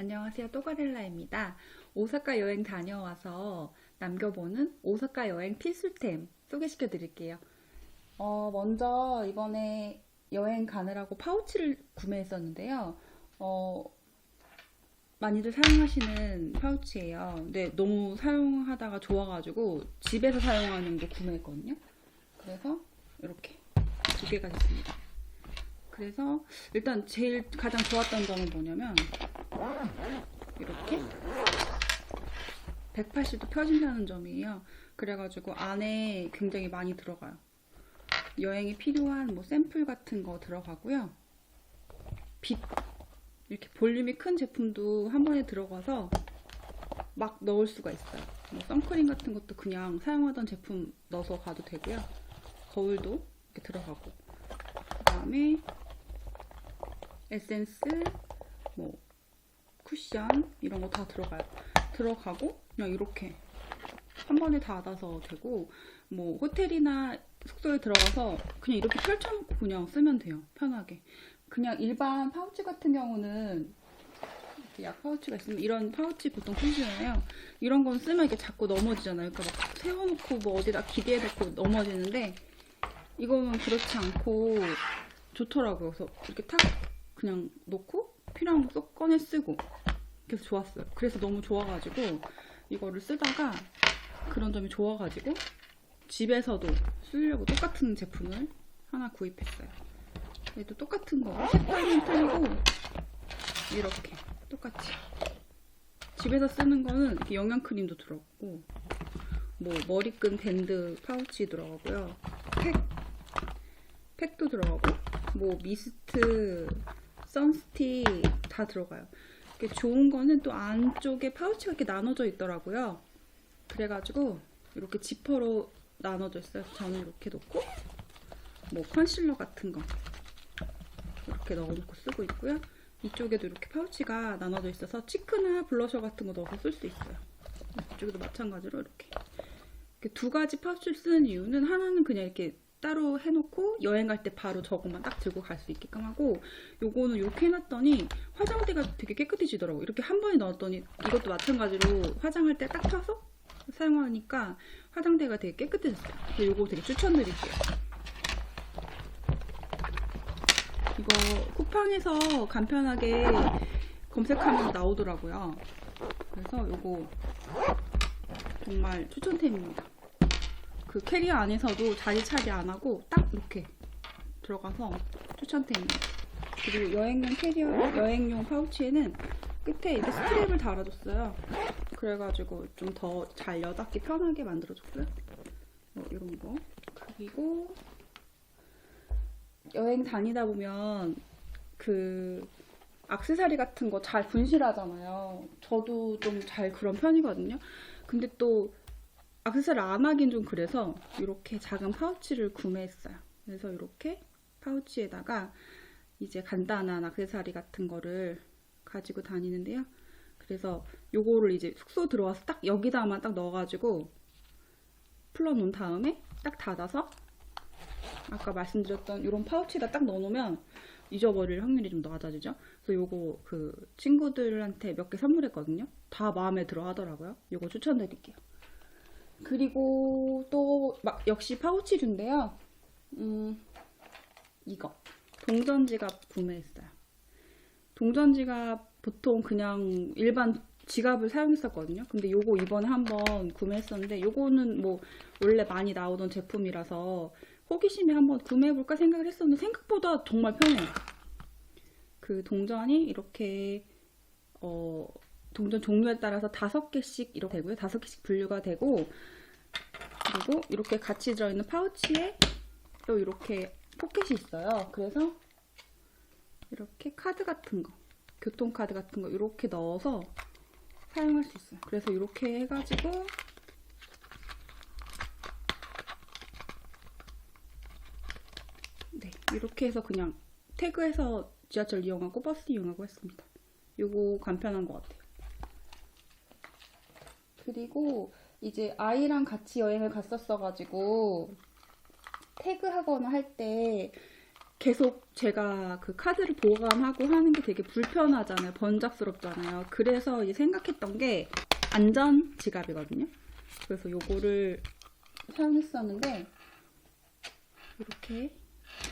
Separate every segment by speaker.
Speaker 1: 안녕하세요. 또가렐라입니다. 오사카 여행 다녀와서 남겨보는 오사카 여행 필수템 소개시켜 드릴게요. 먼저 이번에 여행 가느라고 파우치를 구매했었는데요. 어, 많이들 사용하시는 파우치예요. 근데 너무 사용하다가 좋아가지고 집에서 사용하는 거 구매했거든요. 그래서 이렇게 두 개가 됐습니다. 그래서 일단 제일 가장 좋았던 점은 뭐냐면 이렇게 180도 펴진다는 점이에요. 그래가지고 안에 굉장히 많이 들어가요. 여행에 필요한 뭐 샘플 같은 거 들어가고요. 빛 이렇게 볼륨이 큰 제품도 한 번에 들어가서 막 넣을 수가 있어요. 뭐 선크림 같은 것도 그냥 사용하던 제품 넣어서 가도 되고요. 거울도 이렇게 들어가고, 그 다음에 에센스, 뭐 쿠션 이런 거 다 들어가고 그냥 이렇게 한 번에 닫아서 되고, 뭐 호텔이나 숙소에 들어가서 그냥 이렇게 펼쳐놓고 그냥 쓰면 돼요. 편하게. 그냥 일반 파우치 같은 경우는 이렇게 약 파우치가 있으면 이런 파우치 보통 쓰시잖아요. 이런 건 쓰면 이렇게 자꾸 넘어지잖아요. 그러니까 막 세워놓고 뭐 어디다 기대해놓고 넘어지는데 이거는 그렇지 않고 좋더라고요. 그래서 이렇게 탁 그냥 놓고 필요한 거 쏙 꺼내 쓰고, 그래서 좋았어요. 그래서 너무 좋아가지고 이거를 쓰다가 그런 점이 좋아가지고 집에서도 쓰려고 똑같은 제품을 하나 구입했어요. 얘도 똑같은 거, 색깔은 틀리고 이렇게 똑같이 집에서 쓰는 거는 이렇게 영양크림도 들어가고, 뭐 머리끈 밴드 파우치 들어가고요, 팩도 들어가고, 뭐 미스트, 선스틱 다 들어가요. 이게 좋은 거는 또 안쪽에 파우치가 이렇게 나눠져 있더라고요. 그래가지고 이렇게 지퍼로 나눠져 있어요. 저는 이렇게 놓고 뭐 컨실러 같은 거 이렇게 넣어놓고 쓰고 있고요. 이쪽에도 이렇게 파우치가 나눠져 있어서 치크나 블러셔 같은 거 넣어서 쓸 수 있어요. 이쪽에도 마찬가지로 이렇게 두 가지 파우치를 쓰는 이유는, 하나는 그냥 이렇게 따로 해놓고 여행 갈 때 바로 저것만 딱 들고 갈 수 있게끔 하고, 요거는 이렇게 해놨더니 화장대가 되게 깨끗해지더라고요. 이렇게 한 번에 넣었더니 이것도 마찬가지로 화장할 때 딱 펴서 사용하니까 화장대가 되게 깨끗해졌어요. 그래서 요거 되게 추천드릴게요. 이거 쿠팡에서 간편하게 검색하면 나오더라고요. 그래서 요거 정말 추천템입니다. 그 캐리어 안에서도 자리 차지 안 하고 딱 이렇게 들어가서 추천템입니다. 그리고 여행용 파우치에는 끝에 이렇게 스트랩을 달아줬어요. 그래가지고 좀 더 잘 여닫기 편하게 만들어줬고요. 뭐 이런 거. 그리고 여행 다니다 보면 그 액세서리 같은 거 잘 분실하잖아요. 저도 좀 잘 그런 편이거든요. 근데 또 액세서리 안 하긴 좀 그래서 이렇게 작은 파우치를 구매했어요. 그래서 이렇게 파우치에다가 이제 간단한 액세서리 같은 거를 가지고 다니는데요. 그래서 요거를 이제 숙소 들어와서 딱 여기다만 딱 넣어가지고 풀어놓은 다음에 딱 닫아서 아까 말씀드렸던 이런 파우치에다 딱 넣어놓으면 잊어버릴 확률이 좀 낮아지죠. 그래서 요거 그 친구들한테 몇 개 선물했거든요. 다 마음에 들어 하더라고요. 요거 추천드릴게요. 그리고 또 역시 파우치류인데요. 이거 동전 지갑 구매했어요. 동전 지갑 보통 그냥 일반 지갑을 사용했었거든요. 근데 요거 이번에 한번 구매했었는데, 요거는 뭐 원래 많이 나오던 제품이라서 호기심에 한번 구매해볼까 생각을 했었는데 생각보다 정말 편해요. 그 동전이 이렇게 동전 종류에 따라서 5개씩 이렇게 되고요. 5개씩 분류가 되고, 그리고 이렇게 같이 들어있는 파우치에 또 이렇게 포켓이 있어요. 그래서 이렇게 카드 같은 거, 교통카드 같은 거 이렇게 넣어서 사용할 수 있어요. 그래서 이렇게 해가지고 네, 이렇게 해서 그냥 태그해서 지하철 이용하고 버스 이용하고 했습니다. 요거 간편한 것 같아요. 그리고 이제 아이랑 같이 여행을 갔었어가지고 태그하거나 할 때 계속 제가 그 카드를 보관하고 하는 게 되게 불편하잖아요. 번잡스럽잖아요. 그래서 이제 생각했던 게 안전 지갑이거든요. 그래서 요거를 사용했었는데, 이렇게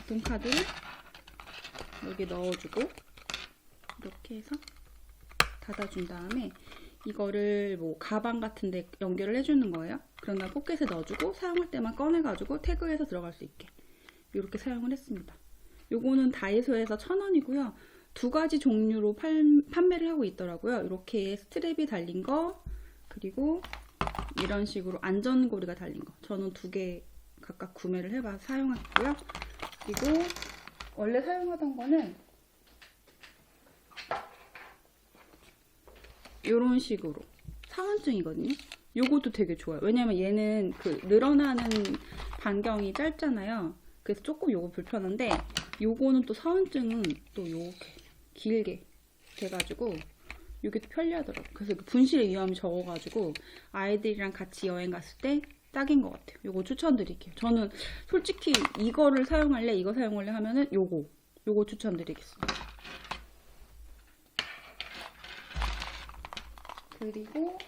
Speaker 1: 교통카드를 여기 넣어주고 이렇게 해서 닫아준 다음에 이거를 뭐 가방 같은 데 연결을 해주는 거예요. 그런 다음 포켓에 넣어주고 사용할 때만 꺼내가지고 태그해서 들어갈 수 있게 이렇게 사용을 했습니다. 요거는 다이소에서 1,000원이고요. 두 가지 종류로 판매를 하고 있더라고요. 이렇게 스트랩이 달린 거, 그리고 이런 식으로 안전고리가 달린 거. 저는 2개 각각 구매를 해봐서 사용했고요. 그리고 원래 사용하던 거는 이런 식으로 사원증이거든요. 요것도 되게 좋아요. 왜냐면 얘는 그 늘어나는 반경이 짧잖아요. 그래서 조금 요거 불편한데, 요거는 또 사원증은 또 요렇게 길게 돼가지고 이게 편리하더라고요. 그래서 분실의 위험이 적어가지고 아이들이랑 같이 여행 갔을 때 딱인 것 같아요. 요거 추천드릴게요. 저는 솔직히 이거를 사용할래, 이거 사용할래 하면은 요거 추천드리겠습니다. 그리고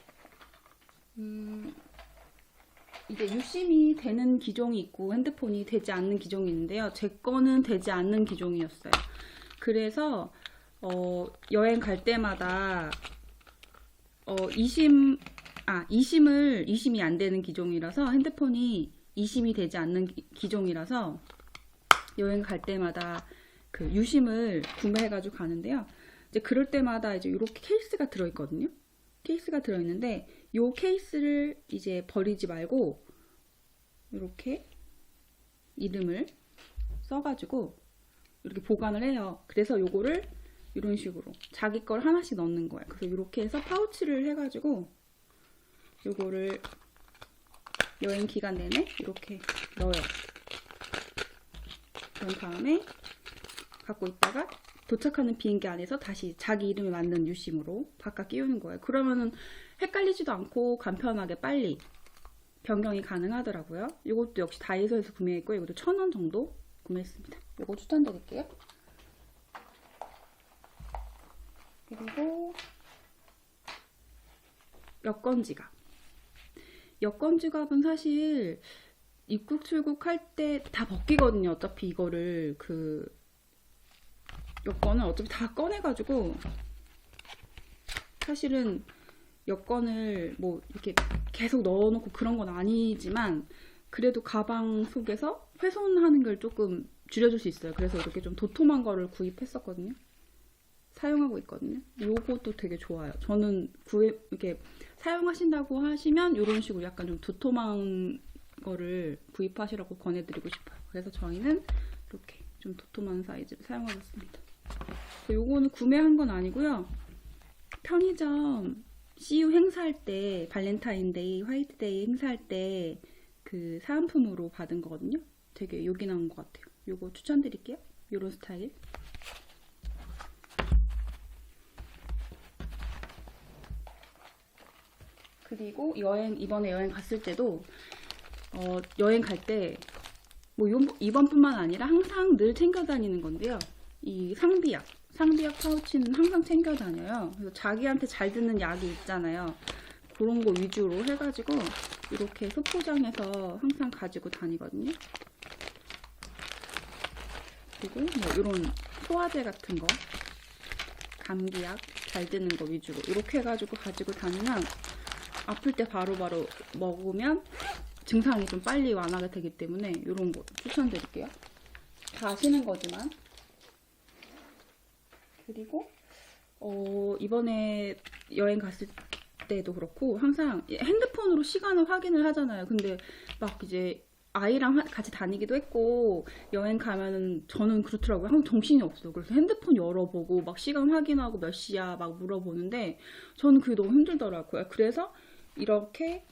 Speaker 1: 이제 유심이 되는 기종이 있고 핸드폰이 되지 않는 기종이 있는데요. 제 거는 되지 않는 기종이었어요. 그래서 여행 갈 때마다 이심이 안 되는 기종이라서, 핸드폰이 이심이 되지 않는 기종이라서 여행 갈 때마다 그 유심을 구매해가지고 가는데요. 이제 그럴 때마다 이제 이렇게 케이스가 들어있거든요. 케이스가 들어있는데 이 케이스를 이제 버리지 말고 이렇게 이름을 써가지고 이렇게 보관을 해요. 그래서 요거를 이런 식으로 자기 걸 하나씩 넣는 거예요. 그래서 이렇게 해서 파우치를 해가지고 요거를 여행 기간 내내 이렇게 넣어요. 그런 다음에 갖고 있다가 도착하는 비행기 안에서 다시 자기 이름에 맞는 유심으로 바꿔 끼우는 거예요. 그러면은 헷갈리지도 않고 간편하게 빨리 변경이 가능하더라고요. 이것도 역시 다이소에서 구매했고, 이것도 1,000원 정도 구매했습니다. 이거 추천드릴게요. 그리고 여권 지갑. 여권 지갑은 사실 입국 출국할 때 다 벗기거든요. 어차피 이거를 여권을 어차피 다 꺼내가지고, 사실은 여권을 뭐 이렇게 계속 넣어놓고 그런 건 아니지만 그래도 가방 속에서 훼손하는 걸 조금 줄여줄 수 있어요. 그래서 이렇게 좀 도톰한 거를 구입했었거든요. 사용하고 있거든요. 요것도 되게 좋아요. 저는 이렇게 사용하신다고 하시면 이런 식으로 약간 좀 도톰한 거를 구입하시라고 권해드리고 싶어요. 그래서 저희는 이렇게 좀 도톰한 사이즈를 사용하고 있습니다. 요거는 구매한 건 아니고요. 편의점 CU 행사할 때, 발렌타인데이, 화이트데이 행사할 때 그 사은품으로 받은 거거든요. 되게 요긴한 것 같아요. 요거 추천드릴게요. 요런 스타일. 그리고 이번에 여행 갔을 때도 여행 갈 때 뭐 이번뿐만 아니라 항상 늘 챙겨 다니는 건데요. 이 상비약 파우치는 항상 챙겨 다녀요. 그래서 자기한테 잘 듣는 약이 있잖아요. 그런 거 위주로 해가지고 이렇게 소포장해서 항상 가지고 다니거든요. 그리고 뭐 이런 소화제 같은 거, 감기약 잘 드는 거 위주로 이렇게 해가지고 가지고 다니면 아플 때 바로바로 먹으면 증상이 좀 빨리 완화가 되기 때문에 이런 거 추천드릴게요. 다 아시는 거지만. 그리고 이번에 여행 갔을 때도 그렇고 항상 핸드폰으로 시간을 확인을 하잖아요. 근데 막 이제 아이랑 같이 다니기도 했고 여행 가면은 저는 그렇더라고요. 항상 정신이 없어요. 그래서 핸드폰 열어보고 막 시간 확인하고 몇 시야 막 물어보는데 저는 그게 너무 힘들더라고요. 그래서 이렇게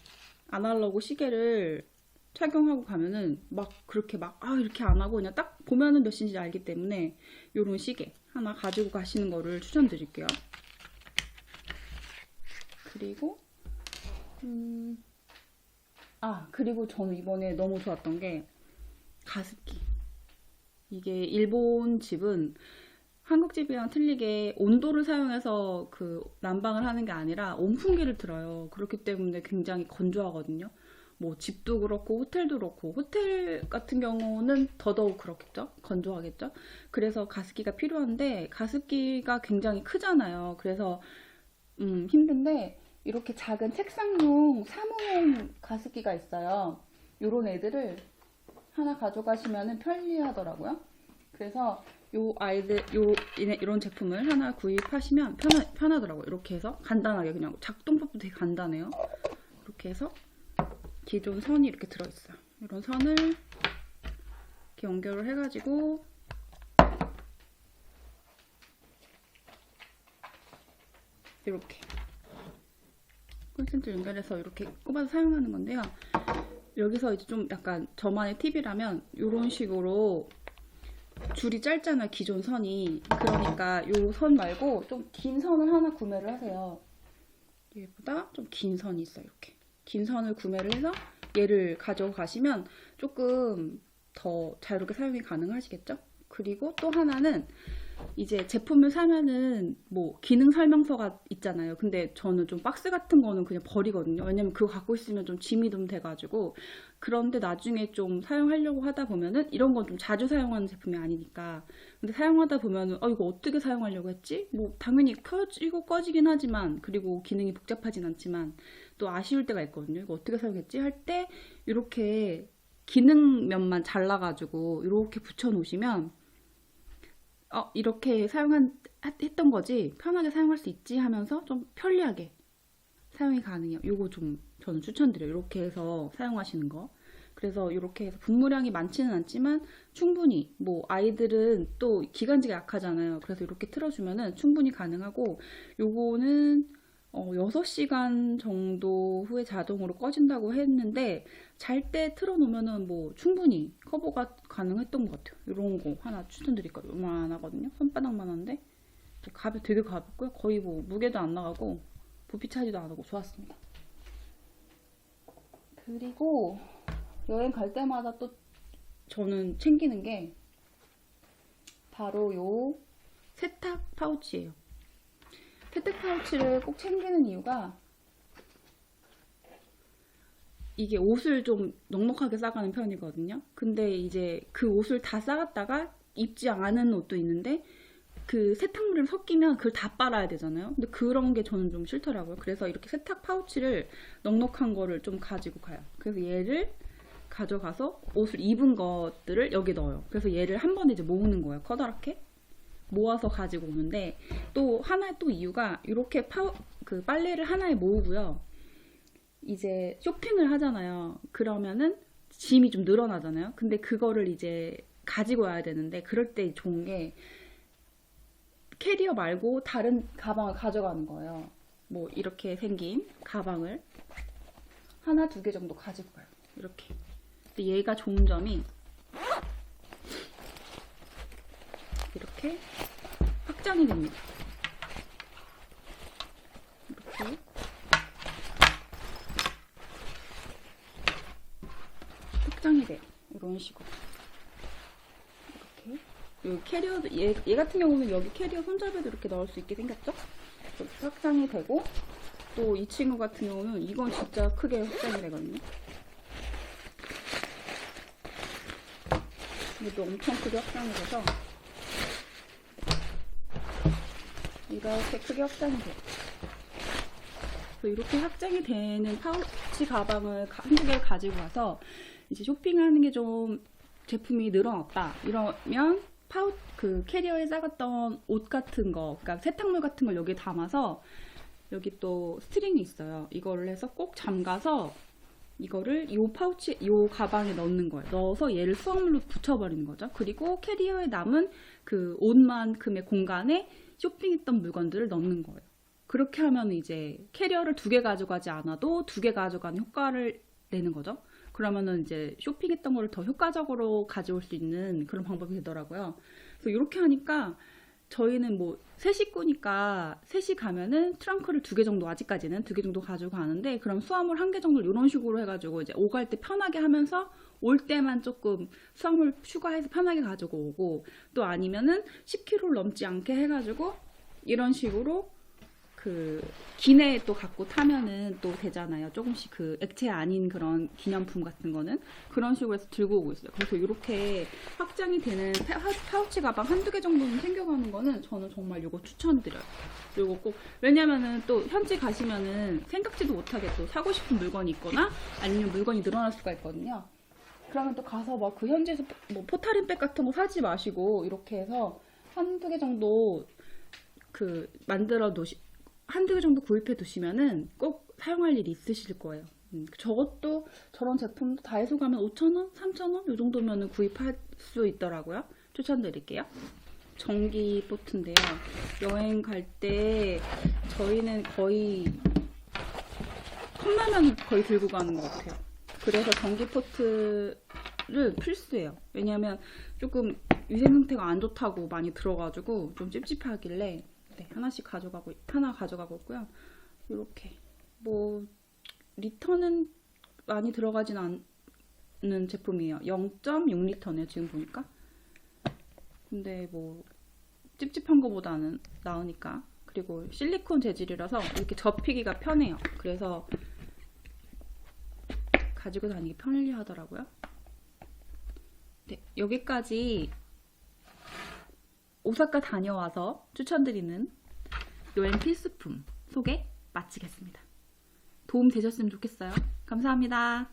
Speaker 1: 아날로그 시계를 착용하고 가면은 막 그렇게 이렇게 안 하고 그냥 딱 보면은 몇 시인지 알기 때문에 이런 시계 하나 가지고 가시는 거를 추천드릴게요. 그리고 그리고 저는 이번에 너무 좋았던 게 가습기. 이게 일본 집은 한국 집이랑 틀리게 온도를 사용해서 그 난방을 하는 게 아니라 온풍기를 틀어요. 그렇기 때문에 굉장히 건조하거든요. 뭐 집도 그렇고 호텔도 그렇고, 호텔 같은 경우는 더더욱 그렇겠죠? 건조하겠죠? 그래서 가습기가 필요한데 가습기가 굉장히 크잖아요. 그래서 힘든데 이렇게 작은 책상용 사무용 가습기가 있어요. 요런 애들을 하나 가져가시면 편리하더라고요. 그래서 이런 제품을 하나 구입하시면 편하더라고요. 이렇게 해서 간단하게 그냥 작동법도 되게 간단해요. 이렇게 해서 기존 선이 이렇게 들어있어요. 이런 선을 이렇게 연결을 해가지고 이렇게 콘센트 연결해서 이렇게 꼽아서 사용하는 건데요. 여기서 이제 좀 약간 저만의 팁이라면 이런 식으로 줄이 짧잖아요, 기존 선이. 그러니까 이 선 말고 좀 긴 선을 하나 구매를 하세요. 얘보다 좀 긴 선이 있어요. 이렇게 긴 선을 구매를 해서 얘를 가져가시면 조금 더 자유롭게 사용이 가능하시겠죠? 그리고 또 하나는 이제 제품을 사면은 뭐 기능 설명서가 있잖아요. 근데 저는 좀 박스 같은 거는 그냥 버리거든요. 왜냐면 그거 갖고 있으면 좀 짐이 좀 돼가지고. 그런데 나중에 좀 사용하려고 하다 보면은 이런 건 좀 자주 사용하는 제품이 아니니까. 근데 사용하다 보면은 이거 어떻게 사용하려고 했지? 뭐 당연히 켜지고 꺼지긴 하지만, 그리고 기능이 복잡하진 않지만 또 아쉬울 때가 있거든요. 이거 어떻게 사용했지? 할 때 이렇게 기능면만 잘라가지고 이렇게 붙여 놓으시면 이렇게 했던 거지, 편하게 사용할 수 있지 하면서 좀 편리하게 사용이 가능해요. 이거 좀 저는 추천드려요. 이렇게 해서 사용하시는 거. 그래서 이렇게 해서 분무량이 많지는 않지만 충분히, 뭐 아이들은 또 기관지가 약하잖아요. 그래서 이렇게 틀어주면은 충분히 가능하고, 요거는 6시간 정도 후에 자동으로 꺼진다고 했는데 잘 때 틀어놓으면은 뭐 충분히 커버가 가능했던 것 같아요. 이런 거 하나 추천드릴 거예요. 요만하거든요. 손바닥만 한데 되게 가볍고요. 거의 뭐 무게도 안 나가고 부피 차지도 안 하고 좋았습니다. 그리고 여행 갈 때마다 또 저는 챙기는 게 바로 요 세탁 파우치예요. 세탁 파우치를 꼭 챙기는 이유가, 이게 옷을 좀 넉넉하게 싸가는 편이거든요. 근데 이제 그 옷을 다 싸갔다가 입지 않은 옷도 있는데 그 세탁물이랑 섞이면 그걸 다 빨아야 되잖아요. 근데 그런 게 저는 좀 싫더라고요. 그래서 이렇게 세탁 파우치를 넉넉한 거를 좀 가지고 가요. 그래서 얘를 가져가서 옷을 입은 것들을 여기 넣어요. 그래서 얘를 한 번에 이제 모으는 거예요. 커다랗게 모아서 가지고 오는데, 또 하나 또 이유가, 이렇게 그 빨래를 하나에 모으고요. 이제 쇼핑을 하잖아요. 그러면은 짐이 좀 늘어나잖아요. 근데 그거를 이제 가지고 와야 되는데, 그럴 때 좋은 게 캐리어 말고 다른 가방을 가져가는 거예요. 뭐 이렇게 생긴 가방을 하나, 두 개 정도 가지고 가요. 이렇게. 근데 얘가 좋은 점이 이렇게 확장이 됩니다. 이렇게 확장이 돼요. 이런 식으로. 이렇게. 이 캐리어도, 얘 같은 경우는 여기 캐리어 손잡이도 이렇게 넣을 수 있게 생겼죠? 이렇게 확장이 되고, 또 이 친구 같은 경우는 이건 진짜 크게 확장이 되거든요. 이것도 엄청 크게 확장이 돼서 이렇게 크게 확장이 돼요. 그래서 이렇게 확장이 되는 파우치 가방을 한두 개를 가지고 와서 이제 쇼핑하는 게 좀 제품이 늘어났다 이러면 그 캐리어에 싸갔던 옷 같은 거, 그러니까 세탁물 같은 걸 여기에 담아서, 여기 또 스트링이 있어요. 이거를 해서 꼭 잠가서 이거를 이 파우치, 이 가방에 넣는 거예요. 넣어서 얘를 수확물로 붙여버리는 거죠. 그리고 캐리어에 남은 그 옷만큼의 공간에 쇼핑했던 물건들을 넣는 거예요. 그렇게 하면 이제 캐리어를 2개 가져가지 않아도 2개 가져가는 효과를 내는 거죠. 그러면은 이제 쇼핑했던 거를 더 효과적으로 가져올 수 있는 그런 방법이 되더라고요. 그래서 이렇게 하니까 저희는 뭐 세 식구니까 셋이 가면은 트렁크를 2개 정도, 아직까지는 2개 정도 가지고 가는데, 그럼 수화물 1개 정도 이런 식으로 해가지고 이제 오갈 때 편하게 하면서 올 때만 조금 수확물 추가해서 편하게 가지고 오고, 또 아니면은 10kg를 넘지 않게 해가지고 이런 식으로 그 기내에 또 갖고 타면은 또 되잖아요. 조금씩 그 액체 아닌 그런 기념품 같은 거는 그런 식으로 해서 들고 오고 있어요. 그래서 이렇게 확장이 되는 파우치 가방 한두 개 정도는 챙겨가는 거는 저는 정말 이거 추천드려요. 그리고 꼭, 왜냐면은 또 현지 가시면은 생각지도 못하게 또 사고 싶은 물건이 있거나 아니면 물건이 늘어날 수가 있거든요. 그러면 또 가서 막 그 현지에서 뭐 포타린백 같은 거 사지 마시고 이렇게 해서 한두 개 정도 그 만들어 한두 개 정도 구입해 두시면은 꼭 사용할 일이 있으실 거예요. 저것도 저런 제품도 다이소 가면 5,000원, 3,000원 이 정도면은 구입할 수 있더라고요. 추천드릴게요. 전기 포트인데요. 여행 갈 때 저희는 거의 컵라면 거의 들고 가는 것 같아요. 그래서 전기 포트를 필수예요. 왜냐면 조금 위생 상태가 안 좋다고 많이 들어가지고 좀 찝찝하길래 네, 하나 가져가고 있고요. 이렇게 뭐 리터는 많이 들어가진 않는 제품이에요. 0.6리터네요 지금 보니까. 근데 뭐 찝찝한 거보다는 나으니까. 그리고 실리콘 재질이라서 이렇게 접히기가 편해요. 그래서 가지고 다니기 편리하더라고요. 네, 여기까지 오사카 다녀와서 추천드리는 여행 필수품 소개 마치겠습니다. 도움 되셨으면 좋겠어요. 감사합니다.